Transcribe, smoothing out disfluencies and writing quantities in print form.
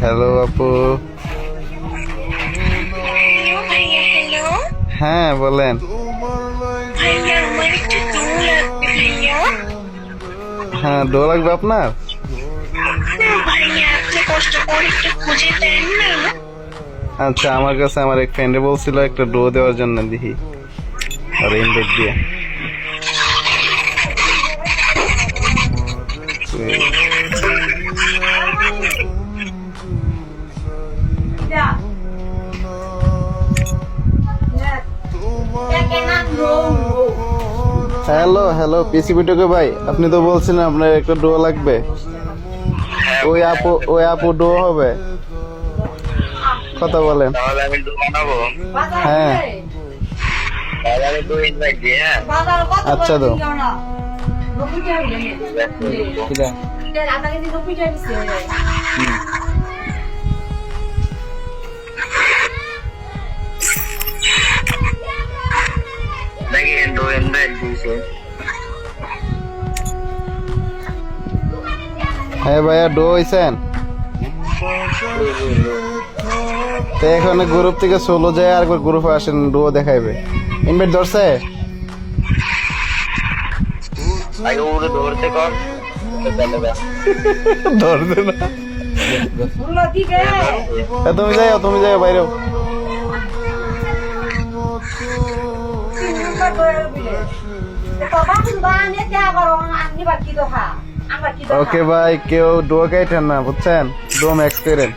Hello আপু। হ্যাঁ বলেন। হ্যাঁ ডো লাগবে আপনার? আচ্ছা আমার কাছে আমার এক ফ্রেন্ডে বলছিল একটা ডো দেওয়ার জন্য, দেখি আর ইনভাইট দিয়ে। হ্যালো হ্যালো পিসিবিটকে ভাই, আপনি তো বলছিলেন আপনার একটা ডো লাগবে। ওই আপু ডো হবে, কথা বলেন। হ্যাঁ আচ্ছা তো হ্যাঁ ভাইয়া ডো হইছেন তো এখানে গ্রুপ থেকে সোলো যায় আর গ্রুপে আসেন, ডো দেখাইবে। ইনভাইট ধরছে? ধরছে না, তুমি যাও বাইরেও। ওকে ভাই, কেউ ডো খাইতেন না বুঝছেন, ডো ম্যাক্স করেন।